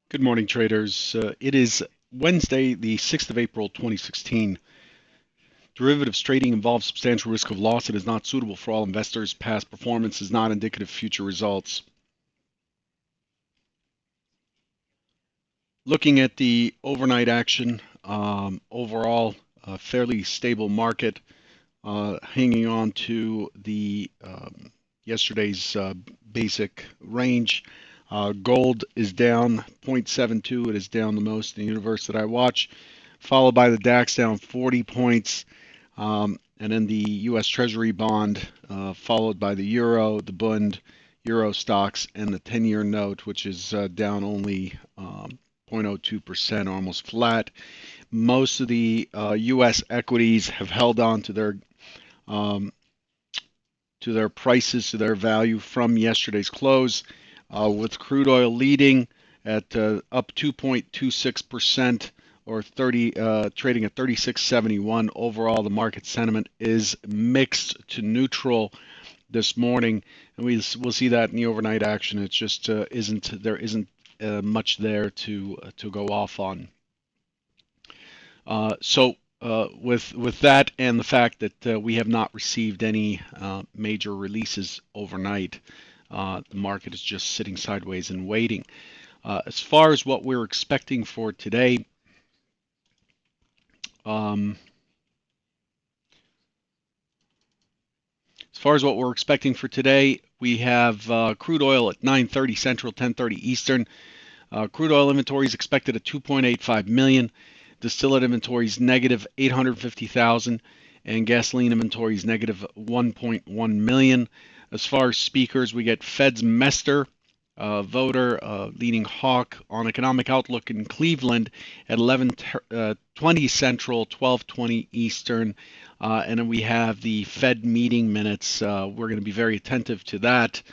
Good morning, traders. It is Wednesday, the 6th of April, 2016. Derivatives trading involves substantial risk of loss and is not suitable for all investors. Past performance is not indicative of future results. Looking at the overnight action, overall, a fairly stable market, hanging on to the yesterday's basic range. Gold is down 0.72. It is down the most in the universe that I watch, followed by the DAX down 40 points, and then the U.S. Treasury bond, followed by the euro, the Bund, euro stocks, and the 10-year note, which is down only 0.02%, almost flat. Most of the U.S. equities have held on um, to their prices, to their value from yesterday's close, with crude oil leading at up 2.26% or 30, trading at 36.71. Overall, the market sentiment is mixed to neutral this morning, and we'll see that in the overnight action. It's just isn't much there to go off on. With that and the fact that we have not received any major releases overnight, the market is just sitting sideways and waiting. As far as what we're expecting for today, um, we have crude oil at 9:30 Central, 10:30 Eastern. Crude oil inventories expected at 2.85 million. Distillate inventories negative 850,000, and gasoline inventories negative 1.1 million. As far as speakers, we get Fed's Mester, voter, leading hawk on economic outlook in Cleveland at 11:20 Central, 12:20 Eastern. And then we have the Fed meeting minutes. We're going to be very attentive to that.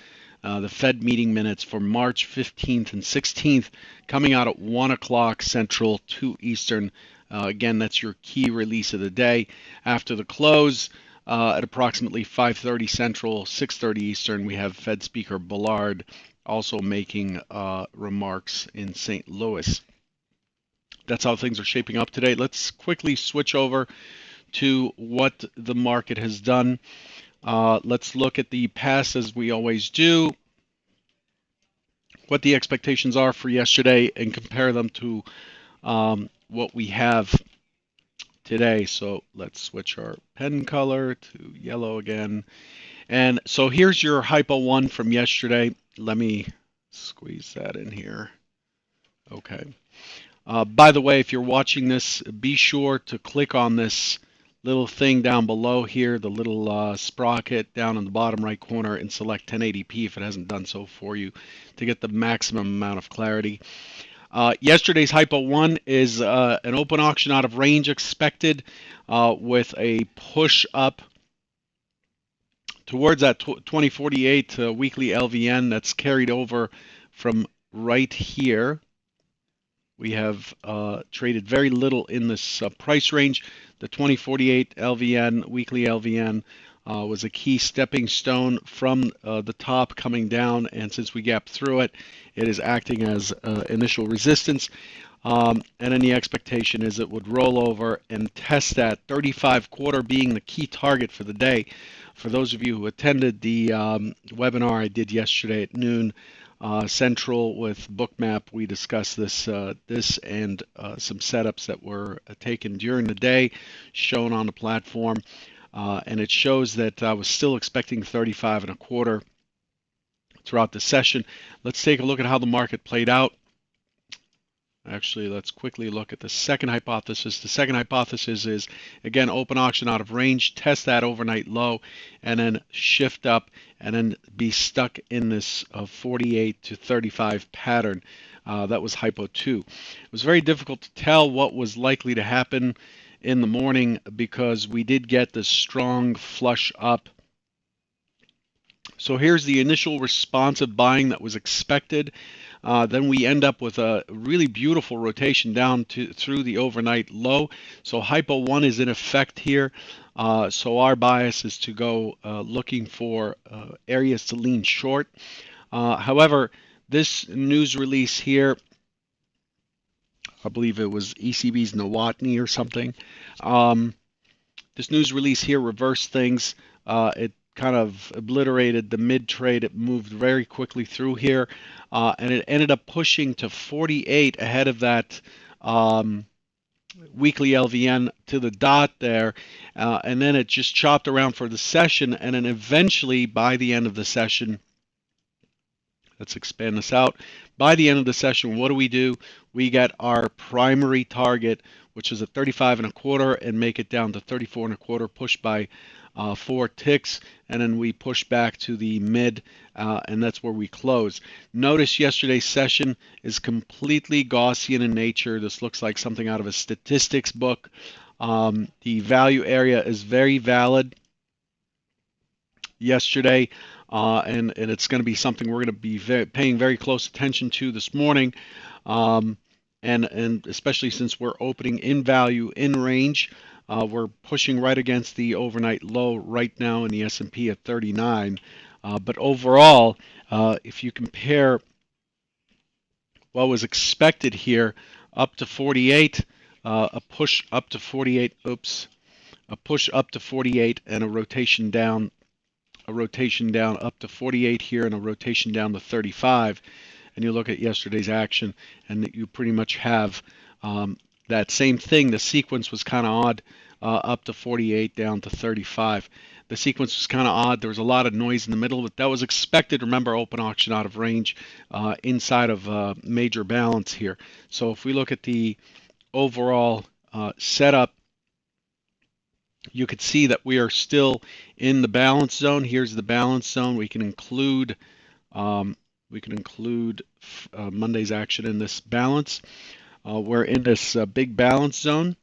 The Fed meeting minutes for March 15th and 16th coming out at 1 o'clock Central, 2 Eastern. Again, that's your key release of the day. After the close, at approximately 5:30 Central, 6:30 Eastern, we have Fed Speaker Bullard also making remarks in St. Louis. That's how things are shaping up today. Let's quickly switch over to what the market has done. Let's look at the past as we always do, what the expectations are for yesterday, and compare them to what we have today. So let's switch our pen color to yellow again. And so here's your hypo one from yesterday. Let me squeeze that in here. Okay. By the way, if you're watching this, be sure to click on this little thing down below here, the little sprocket down in the bottom right corner, and select 1080p if it hasn't done so for you to get the maximum amount of clarity. Yesterday's hypo one is an open auction out of range expected, with a push up towards that 2048 weekly LVN that's carried over from right here. We have traded very little in this price range. The 2048 LVN, weekly LVN, was a key stepping stone from the top coming down, and since we gapped through it, it is acting as initial resistance. And then the expectation is it would roll over and test that 35 quarter being the key target for the day. For those of you who attended the webinar I did yesterday at noon, Central with Bookmap, we discussed this and some setups that were taken during the day, shown on the platform, and it shows that I was still expecting 35 and a quarter throughout the session. Let's take a look at how the market played out. Actually, let's quickly look at the second hypothesis. The second hypothesis is, again, open auction out of range, test that overnight low, and then shift up, and then be stuck in this 48 to 35 pattern. That was hypo 2. It was very difficult to tell what was likely to happen in the morning because we did get this strong flush up. So here's the initial responsive buying that was expected. Then we end up with a really beautiful rotation down through the overnight low. So hypo 1 is in effect here. So our bias is to go looking for areas to lean short. However, this news release here I believe it was ECB's Nowotny or something. Um, this news release here reversed things. It kind of obliterated the mid trade. It moved very quickly through here, and it ended up pushing to 48 ahead of that um, weekly LVN to the dot there, and then it just chopped around for the session, and then eventually by the end of the session, let's expand this out. By the end of the session, what do? We get our primary target, which is at 35 and a quarter, and make it down to 34 and a quarter, pushed by 4 ticks, and then we push back to the mid, and that's where we close. Notice yesterday's session is completely Gaussian in nature. This looks like something out of a statistics book. The value area is very valid yesterday, and it's going to be something we're going to be paying very close attention to this morning, um, and especially since we're opening in value in range. We're pushing right against the overnight low right now in the S&P at 39. But overall, if you compare what was expected here up to 48, a push up to 48, a push up to 48 and a rotation down up to 48 here and a rotation down to 35, and you look at yesterday's action, and you pretty much have that same thing. The sequence was kind of odd, up to 48 down to 35. The sequence was kind of odd. There was a lot of noise in the middle, but that was expected. Remember, open auction out of range, inside of major balance here. So if we look at the overall setup, you could see that we are still in the balance zone. Here's the balance zone. Um, we can include Monday's action in this balance. We're in this big balance zone.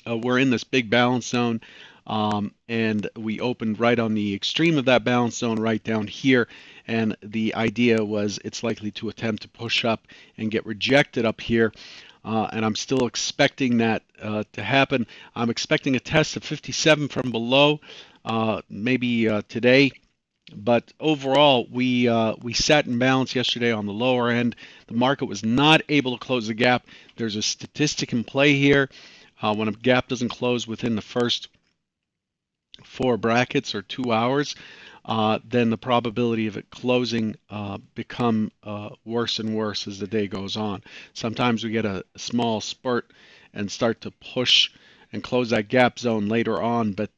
We're in this big balance zone, and we opened right on the extreme of that balance zone right down here, and the idea was it's likely to attempt to push up and get rejected up here, and I'm still expecting that to happen. I'm expecting a test of 57 from below, maybe today. But overall, we sat in balance yesterday on the lower end. The market was not able to close the gap. There's a statistic in play here. When a gap doesn't close within the first 4 brackets or 2 hours, then the probability of it closing become worse and worse as the day goes on. Sometimes we get a small spurt and start to push and close that gap zone later on, but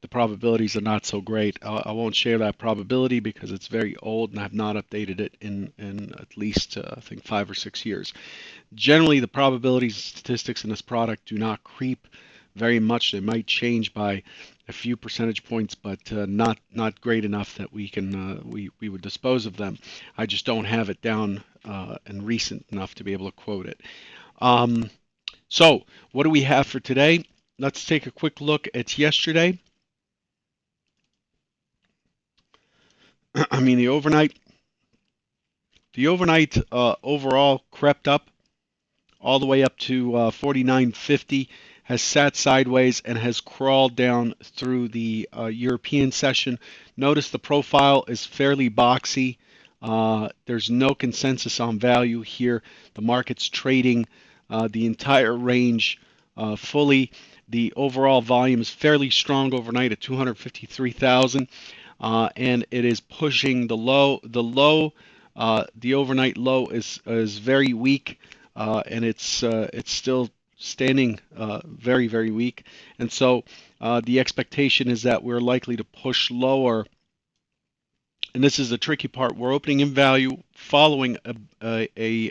the probabilities are not so great. I won't share that probability because it's very old and I have not updated it in at least I think 5 or 6 years. Generally, the probabilities and statistics in this product do not creep very much. They might change by a few percentage points, but not great enough that we would dispose of them. I just don't have it down and recent enough to be able to quote it. So what do we have for today? Let's take a quick look at yesterday. I mean, the overnight overall crept up all the way up to 49.50, has sat sideways and has crawled down through the European session. Notice the profile is fairly boxy. There's no consensus on value here. The market's trading the entire range fully. The overall volume is fairly strong overnight at 253,000, and it is pushing the low. The overnight low is very weak, and it's still standing very, very weak. And so the expectation is that we're likely to push lower. And this is the tricky part. We're opening in value following a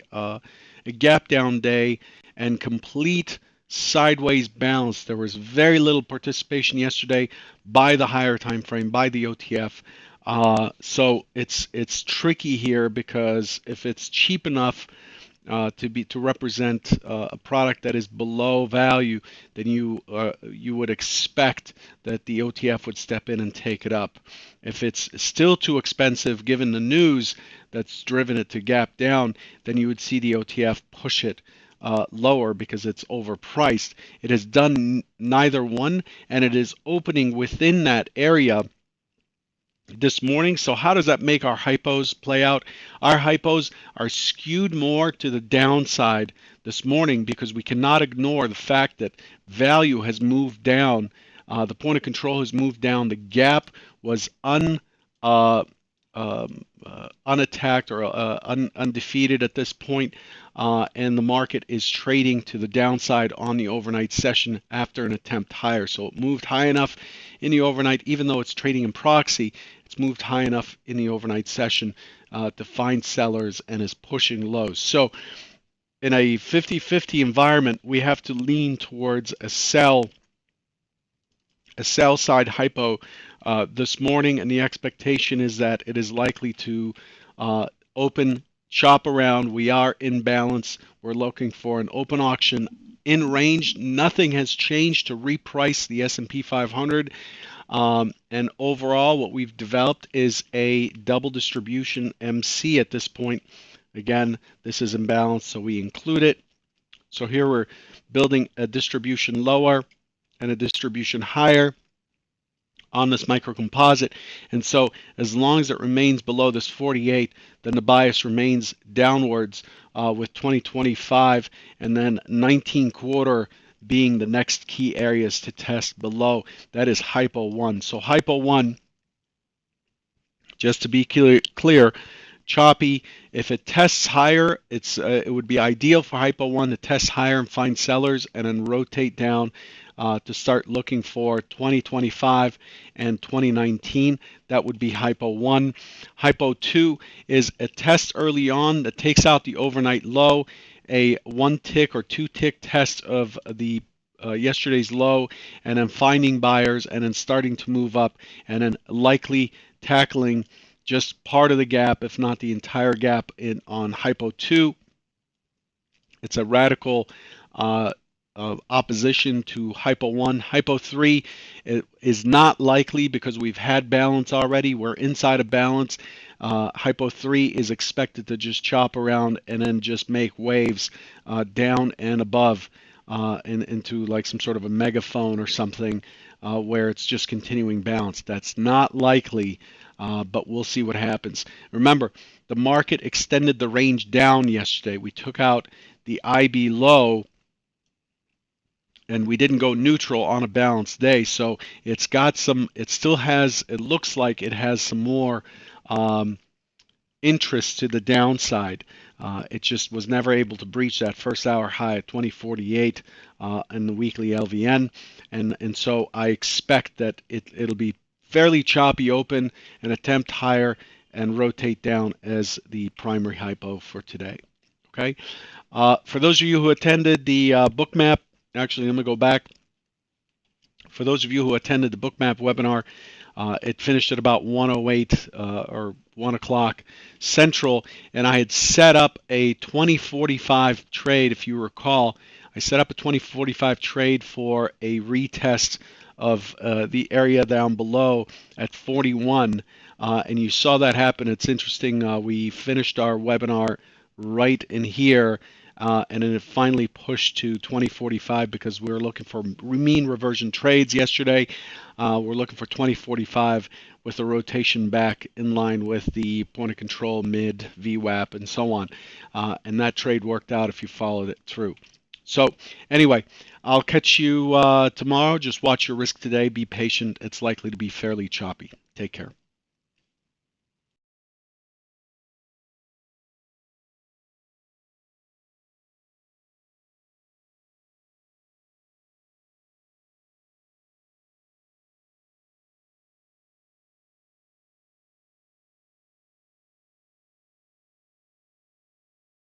gap down day and complete sideways bounce. There was very little participation yesterday by the higher time frame, by the OTF. So it's tricky here because if it's cheap enough to represent a product that is below value, then you would expect that the OTF would step in and take it up. If it's still too expensive, given the news that's driven it to gap down, then you would see the OTF push it lower because it's overpriced. It has done neither one, and it is opening within that area this morning. So how does that make our hypos play out? Our hypos are skewed more to the downside this morning because we cannot ignore the fact that value has moved down. The point of control has moved down. The gap was uh, unattacked or undefeated at this point, and the market is trading to the downside on the overnight session after an attempt higher. So it moved high enough in the overnight, even though it's trading in proxy, it's moved high enough in the overnight session to find sellers and is pushing lows. So in a 50-50 environment, we have to lean towards a sell side hypo this morning, and the expectation is that it is likely to open, chop around. We are in balance. We're looking for an open auction in range. Nothing has changed to reprice the S&P 500. And overall, what we've developed is a double distribution MC at this point. Again, this is imbalanced, so we include it. So here we're building a distribution lower and a distribution higher on this microcomposite. And so as long as it remains below this 48, then the bias remains downwards with 2025 and then 19 quarter being the next key areas to test below. That is hypo 1. So hypo 1, just to be clear, choppy. If it tests higher, it would be ideal for hypo 1 to test higher and find sellers and then rotate down to start looking for 2025 and 2019. That would be hypo 1. Hypo 2 is a test early on that takes out the overnight low, a 1 tick or 2 tick test of the yesterday's low, and then finding buyers and then starting to move up and then likely tackling just part of the gap, if not the entire gap, on hypo 2. It's a radical opposition to hypo 1. Hypo 3 is not likely because we've had balance already. We're inside of balance. Hypo 3 is expected to just chop around and then just make waves down and above into like some sort of a megaphone or something where it's just continuing balance. That's not likely, but we'll see what happens. Remember, the market extended the range down yesterday. We took out the IB low and we didn't go neutral on a balanced day. So it's got some, it still has, it looks like it has some more um, interest to the downside. It just was never able to breach that first hour high at 2048 in the weekly LVN. And so I expect that it'll be fairly choppy open and attempt higher and rotate down as the primary hypo for today. Okay. For those of you who attended the bookmap, actually, I'm going to go back. For those of you who attended the bookmap webinar, it finished at about 1:08 or 1 o'clock Central, and I had set up a 2045 trade. If you recall, I set up a 2045 trade for a retest of the area down below at 41, and you saw that happen. It's interesting. We finished our webinar right in here. And then it finally pushed to 2045 because we were looking for mean reversion trades yesterday. We're looking for 2045 with a rotation back in line with the point of control mid VWAP and so on. And that trade worked out if you followed it through. So anyway, I'll catch you tomorrow. Just watch your risk today. Be patient. It's likely to be fairly choppy. Take care.